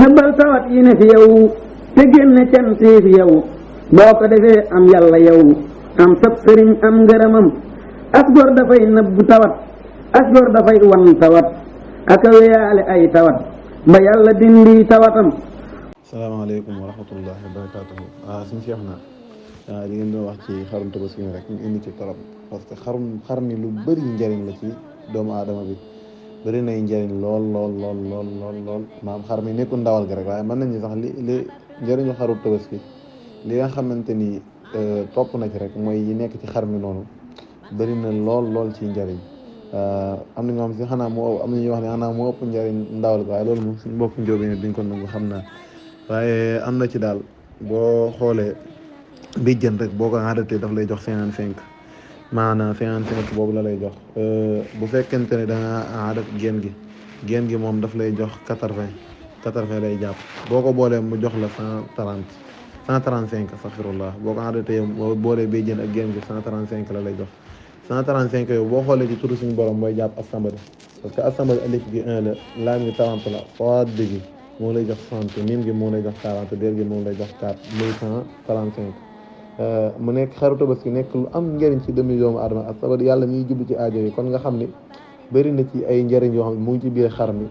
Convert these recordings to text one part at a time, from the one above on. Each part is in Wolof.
nëbbal tawat yi ne fi yow te génne cant yi fi yow boo ko defee am yàlla yow am sab sëriñ am ngërëmam as gor dafay nëbbu tawat as gor dafay wan tawat aka weyaale ay tawat ba yàlla dindi tawatam. salaamaaleykum wa rahmatullahi wa barakaatuhu. suñu Cheikh na li ngeen doon wax ci xarum tabaski rek ñu indi ci torop parce que xar mi lu bëri njëriñ la ci doomu aadama bi bëri nay njëriñ lool maam xar mi nekkul ndawal gi rek waaye mën nañu sax li njëriñu xarum tabaski li nga xamante ni topp na ci rek mooy yi nekk ci xar mi noonu bëri na lool ci njëriñ. am na ñoo xam si xanaa moo am na ñuy wax ne xanaa moo ëpp njëriñ ndawal gi waaye loolu moom suñu mbokk njóobi ne duñ ko nangu xam naa waaye am na ci daal boo xoolee béjjën rek boo ko adatee daf lay jox 55 maanaam 55 boobu la lay jox bu fekkente ne da nga adat geen gi moom daf lay jox 80 lay jàpp boo ko boolee mu jox la 135 astaghfirullah boo ko adatee boo boolee béjjën ak geen gi 135 la lay jox 135 yow boo xoolee ci turu suñu borom mooy jàpp asambari parce que asambari alif gi 1 la laam gi 30 la faad gi moo lay jox 60 miim gi moo lay jox 40 déel gi moo lay jox 4 muy 135 mu nekk xaru tabaski nekk lu am njëriñ ci demi doomu adama ak sabar yàlla ñuy jublu ci aajo yi kon nga xam ni bëri na ci ay njëriñ yoo xam ne mu ngi ci biir xar mi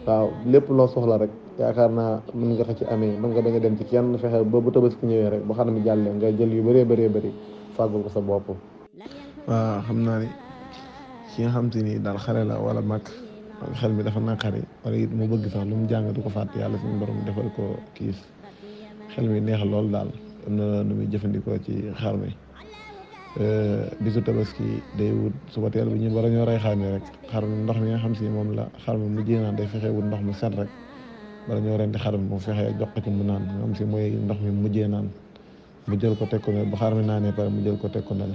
waaw lépp loo soxla rek yaakaar naa mën nga ko ci amee mën nga bañ a dem ci kenn fexe ba bu tabaski ñëwee rek bu xar mi jàllee nga jël yu bëri fàggul ko sa bopp. waaw xam naa ni ki nga xam te ni daal xale la wala mag xel mi dafa naqari wala it mu bëgg sax lu mu jàng du ko fàtte yàlla suñu borom defal ko kiis xel mi neex lool daal am na nu muy jëfandikoo ci xar mi bisu tabaski day wut suba teel bi ñu war a ñoo rey xar mi rek xar mi ndox mi nga xam si moom la xar mi mujjee naan day fexe wut ndox mu set rek wala ñoo rendi xar mi mu fexe jox ko ci mu naan nga xam si mooy ndox mi mujjee naan mu jël ko teg ko ne bu xar mi naanee pare mu jël ko teg ko ne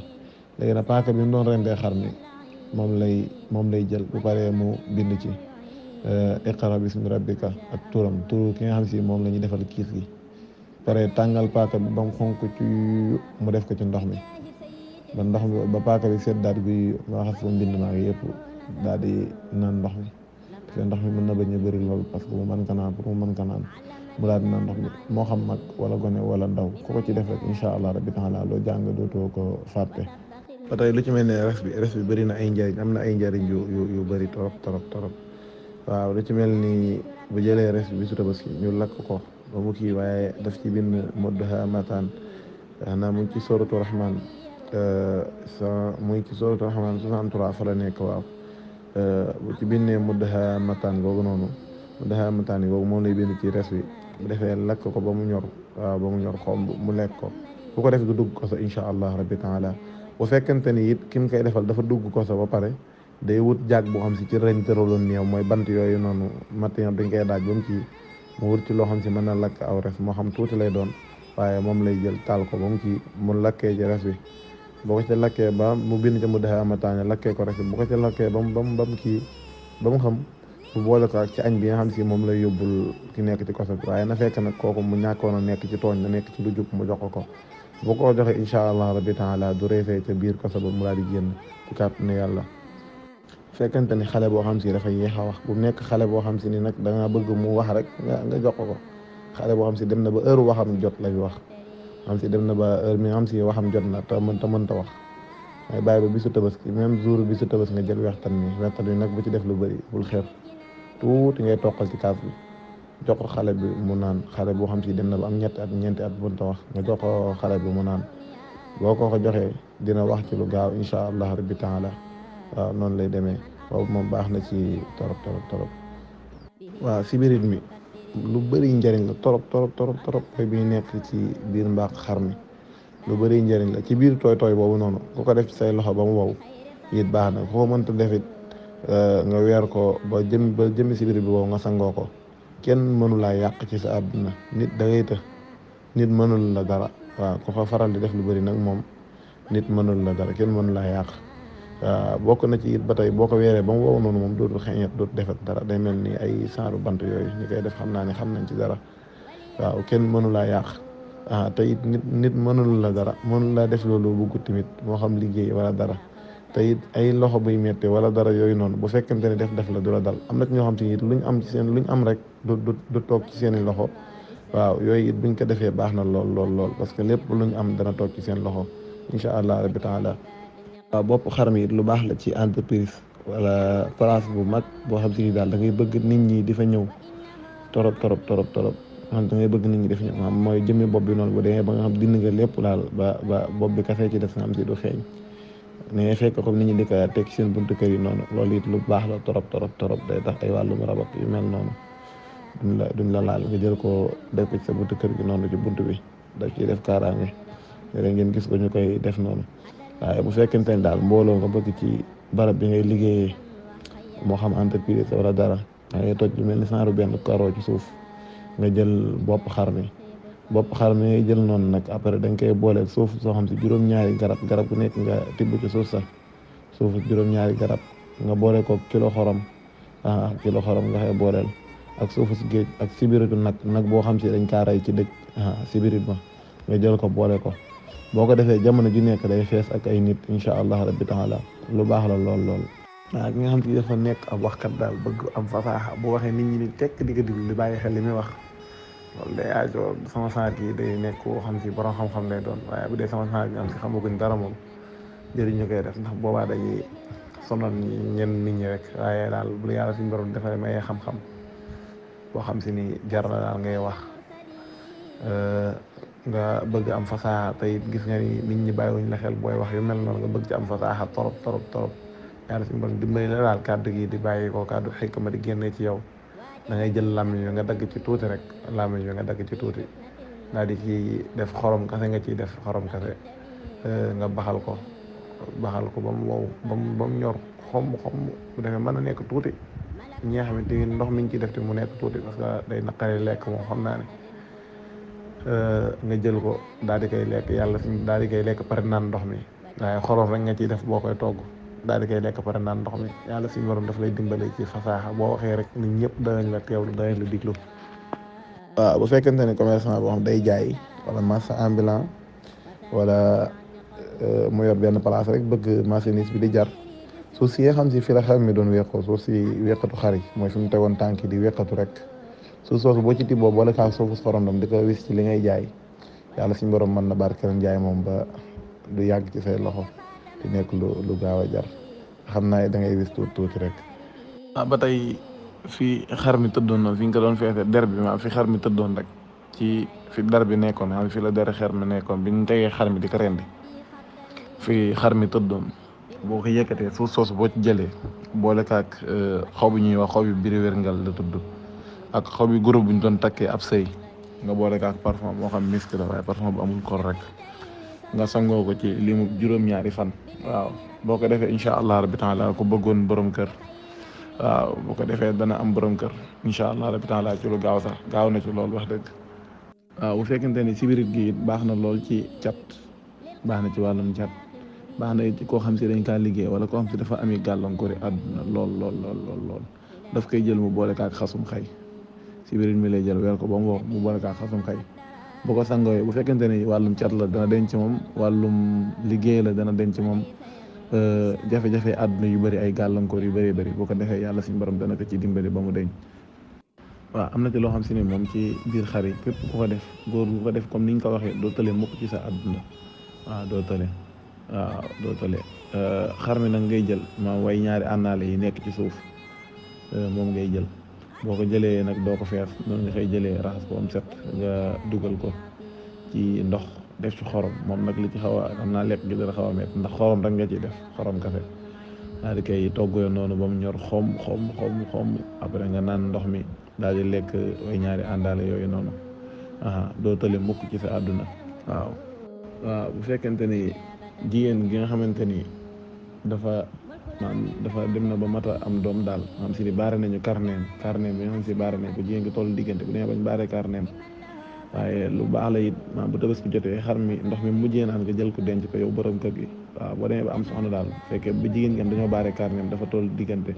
léegi nag paaka bi mu doon rendee xar mi moom lay jël bu paree mu bind ci iqra bismi rabbika ak turam turu ki nga xam si moom la ñuy defal kiis gi pare tàngal paaka bi ba mu xonk ci mu def ko ci ndox mi ba paaka bi seet daal bi waxas ko mbind maa ngi yëpp daal di naan ndox mi parce que ndox mi mën na bañ a bëri lool parce que mu mën ka naan mu daal di naan ndox mi moo xam mag wala gone wala ndaw ku ko ci def rek incha allah rabbi taala loo jàng dootoo ko fàtte. ba tey lu ci mel ne res bi bëri na ay njëriñ am na ay njëriñ yu bëri torop waaw lu ci mel ni bu jëlee res bi su tabaski ñu lakk ko ba mu kii waaye daf ci bind mudhaamatan xanaa mu ngi ci sooratu rahman mu ngi ci sooratu rahman 63 fa la nekk waaw bu ci bindee mudhaamatan googu noonu mudhaamatan googu moom lay bind ci res bi bu defee lakk ko ba mu ñor waaw ba mu ñor xomb mu lekk ko bu ko def du dugg ko sa incha allah rabbi taala bu fekkente ni it ki mu koy defal dafa dugg ko sa ba pare day wut jàg boo xam si ci reñ tëraloon néew mooy bant yooyu noonu matin dañ koy daaj ba mu kii mu wut ci loo xam si mën na lakk aw res moo xam tuuti lay doon waaye moom lay jël taal ko ba mu kii mu lakkee ci res bi boo ko ci lakkee ba mu bind ca mu defee amataane lakkee ko res bi bu ko ci lakkee ba mu kii ba mu xam bu boole ko ci añ bi nga xam si moom lay yóbbul ki nekk ci koso bi waaye na fekk nag kooku mu ñàkkoon a nekk ci tooñ na nekk ci lu jub mu jox ko boo ko joxee incha allah rabbi taala du reefee ca biir koso ba mu daal di génn ci kàttanu yàlla. fekkente ni xale boo xam si dafa yéex a wax bu nekk xale boo xam si ni nag da nga bëgg mu wax rek nga jox ko xale boo xam si dem na ba heure waxam jot la fi wax xam si dem na ba heure mi nga xam si waxam jot na te mënta wax waaye bàyyi ba bisu tabaski même jour bisu tabaski nga jël wextan bi nag bu ci def lu bëri bul xeeb tuuti ngay toqal ci kaas bi jox ko xale bi mu naan xale boo xam si dem na ba am ñeenti at mënta wax nga jox ko xale bi mu naan boo ko joxee dina wax ci lu gaaw incha allah rabbi taala waaw noonu lay demee boobu moom baax na ci torop waaw sibirit mi lu bëri njëriñ la torop mooy bi nekk ci biir mbaax xar mi lu bëri njëriñ la ci biir tooy boobu noonu ku ko def ci say loxo ba mu wow it baax na ku ko mënta defit nga weer ko ba jëmmi sibirit bi boobu nga sangoo ko kenn mënu laa yàq ci sa àdduna nit da ngay të nit mënul la dara waaw ku ko faral di def lu bëri nag moom nit mënul la dara kenn mënu laa yàq bokk na ci it ba tey boo ko weeree ba mu wow noonu moom dootul xeeñet dootul defet dara day mel ni ay saaru bant yooyu ñi koy def xam naa ne xam nañ ci dara waaw kenn mënu laa yàq te it nit mënul la dara mënul laa def loolu bugg tamit moo xam liggéey wala dara te it ay loxo buy métti wala dara yooyu noonu bu fekkente ne def la du la dal. am na ci ñoo xam te it luñ am ci seen luñ am rek du toog ci seen i loxo. waaw yooyu it buñ ko defee baax na lool parce que lépp luñ am dana toog ci seen loxo incha allah rabbi taala. waaw bopp xar mi it lu baax la ci entreprise wala place bu mag boo xam te ni daal da ngay bëgg nit ñi di fa ñëw torop xam da ngay bëgg nit ñi def ñëw xam mooy jëmmi bopp bi noonu bu demee ba nga xam dindi nga lépp daal ba bopp bi kafee ci def nga xam si du xeeñ ne fekk comme nit ñi di ko teg ci seen buntu kër yi noonu loolu it lu baax la torop day tax ay wàllum rabak yu mel noonu duñ la laal nga jël ko def ko ci sa buntu kër gi noonu ci buntu bi daf ciy def kaaraange léeg ngeen gis ko ñu koy def noonu. waaye bu fekkente ne daal mbooloo nga bëgg ci barab bi ngay liggéeyee moo xam entreprise wala dara da ngay toj lu mel ni saaru benn karo ci suuf nga jël bopp xar mi ngay jël noonu nag après da nga koy booleel suuf soo xam si juróom-ñaari garab bu nekk nga tibb ci suuf sax suuf juróom-ñaari garab nga boole ko kilo xorom nga koy booleel ak suufu si géej ak sibiritu nag boo xam si dañ kaa rey ci dëj sibirit ma nga jël ko boole ko boo ko defee jamono ju nekk day fees ak ay nit incha allah rabbi taala lu baax la lool waaw ki nga xam si dafa nekk ab waxkat daal bëgg am fasaaxa bu waxee nit ñi ni tekk di ko diglu di bàyyi xel li muy wax loolu day aajo sama saat yi day nekk koo xam si borom xam-xam lay doon waaye bu dee sama saat yi am si xamaguñ dara moom jëriñu koy def ndax boobaa dañuy sonal ñenn nit ñi rek waaye daal bu yàlla suñu borom dafa may xam-xam boo xam si ni jar na daal ngay wax nga bëgg am fasaaxa tey gis nga ni nit ñi bàyyiwuñ la xel booy wax yu mel noonu nga bëgg ci am fasaaxa torop yàlla suñu borom dimbali la daal kàddu gi di bàyyi ko kàddu xikma di génne ci yow da ngay jël làmmiñ wi nga dagg ci tuuti rek daal di ci def xorom kase nga ciy def xorom kase nga baxal ko ba mu wow ba mu ñor xom bu defee mën na nekk tuuti ñi nga xamante ni ndox mi ñu ciy def te mu nekk tuuti parce que day naqari lekk moom xam naa ne nga jël ko daal di koy lekk yàlla suñ daal di koy lekk pare naan ndox mi waaye xorom rek nga ciy def boo koy togg daal di koy lekk pare naan ndox mi yàlla suñu borom daf lay dimbale ci fasaaxa boo waxee rek nit ñëpp danañ la teewlu danañ la diglu. waaw bu fekkente ne commerçant boo xam day jaay wala marchand ambulant wala mu yor benn place rek bëgg marchandise bi di jar suuf si nga xam si fi la xar mi doon weqoo suuf si weqatu xar yi mooy fi mu tegoon tànk di weqatu rek suuf soosu boo ci tibboo boole kaa suufu xorondom di ko wis ci li ngay jaay yàlla suñu borom mën na barkeel jaay moom ba du yàgg ci say loxo di nekk lu gaaw a jar xam naa da ngay wis tuuti rek. ba tey fi xar mi tëddoon noonu fi nga ko doon feete der bi fi xar mi tëddoon rek ci fi der bi nekkoon xam fi la der xar mi nekkoon bi ñu tegee xar mi di ko rendi fi xar mi tëddoon boo ko yëkkatee suuf soosu boo ci jëlee boole kaak xob ñuy wax xob yu biri wérngal la tudd ak xob yu groupe bu ñu doon takkee ab sëy nga boole kaak parfum moo xam misk la waaye parfum bu amul kor rek nga sangoo ko ci limu juróom-ñaari fan. waaw boo ko defee incha allah rabbi taala ku bëggoon borom kër waaw boo ko defee dana am borom kër incha allah rabbi taala ci lu gaaw sax gaaw na ci loolu wax dëgg. waaw bu fekkente ni sibirit gi it baax na lool ci cat baax na ci wàllum cat baax na ci koo xam si dañ kaa liggéey wala koo xam si dafa ami gàllankoori àdduna lool daf koy jël mu boole kaak xasum xay sibirit mi lay jël weer ko ba mu wax mu boole kaak xasum xay boo ko sangooyee bu fekkente ni wàllum cat la dana denc moom wàllum liggéey la dana denc moom jafe-jafe àdduna yu bëri ay gàllankoor yu bëri boo ko defee yàlla suñu borom dana ko ci dimbali ba mu deñ. waaw am na ci loo xam si ne moom ci biir xar yi képp ku ko def góor gu ko def comme niñ ko waxee doo tële mukk ci sa àdduna doo tële xar mi nag ngay jël maam way ñaari ànnaale yi nekk ci suuf moom ngay jël boo ko jëlee nag doo ko fees noonu nga koy jëlee raxas ko am set nga dugal ko ci ndox def ci xorom moom nag li ci xaw a xam naa lekk gi dana xaw a métti ndax xorom rek nga ciy def xorom kafe daal di koy toggoo noonu ba mu ñor xom après nga naan ndox mi daal di lekk way ñaari àndaale yooyu noonu doo tële mukk ci sa àdduna. waaw bu fekkente ni jigéen gi nga xamante ni dafa dem na ba mata am doom daal xam si ni baare nañu carnet bi nga xam si baare nañ ko jigéen gi toll diggante bu demee bañ baare carnet waaye lu baax la it maanaam bu Tabaski jotee xar mi ndox mi mujjee naan nga jël ko denc ko yow borom kër gi waaw boo demee ba am soxna daal fekkee ba jigéen gi am dañoo baare carnet dafa toll diggante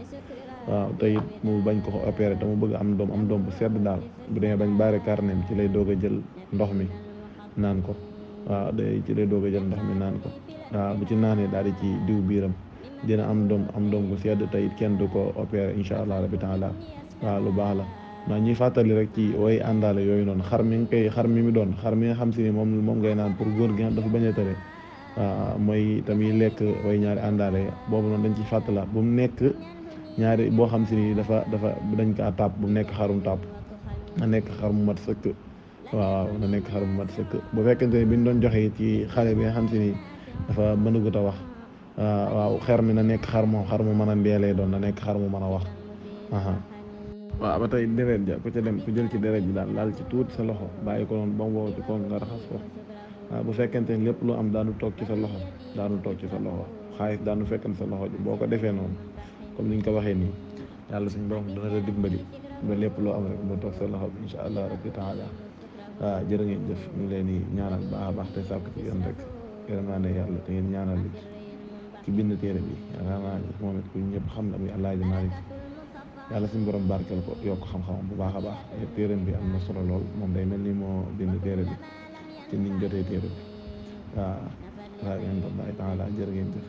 waaw te it mu bañ ko opéré te mu bëgg am doom bu sedd daal bu demee bañ baare carnet ci lay doog a jël ndox mi naan ko waaw ci lay doog a jël ndox mi naan ko waaw bu ci naanee daal di ci diw biiram dina am doom gu sedd te it kenn du ko opéré incha allah rabbi taala waaw lu baax la ndax ñuy fàttali rek ci way àndaale yooyu noonu xar mi mi doon xar mi nga xam si ni moom ngay naan pour góor gi nga dafa bañ a tëre waaw mooy tamit lekk way ñaari àndaale boobu noonu dañ ci fàttala bu mu nekk ñaari boo xam si ni dafa dañ kaa tàpp bu mu nekk xarum tàpp na nekk xar mu mat sëkk waaw na nekk xar mu mat sëkk bu fekkente ni bi ñu doon joxe ci xale bi nga xam si ni dafa mënagut a wax waaw xer mi na nekk xar mu mën a mbeelee doon na nekk xar mu mën a wax waaw ba tey deret ja ku ca dem ku jël ci deret ji daal laal ci tuuti sa loxo bàyyi ko noonu ba mu wow ci koon nga raxas ko waaw bu fekkente ni lépp lu am daanu toog ci sa loxo xaalis daanu fekkante sa loxo ji boo ko defee noonu comme niñ ko waxee nii yàlla suñ borom dana la dimbali ba lépp loo am rek mu toog sa loxo bi incha allah rabbi taala waaw jërë ngeen jëf ñu leen di ñaanal baax a baax te sàkku ci yéen rek yërëm naa ne yàlla te ngeen ñaanal li ci bind téere bi yaakaar naa ne moom it ku ñëpp xam na muy Alaaji Maalik yàlla suñu borom barkeel ko yokk xam-xamam bu baax a baax téereem bi am na solo lool moom day mel ni moo bind téere bi ci niñ jotee téere bi waaw ngeen doon daay taala jërë ngeen jëf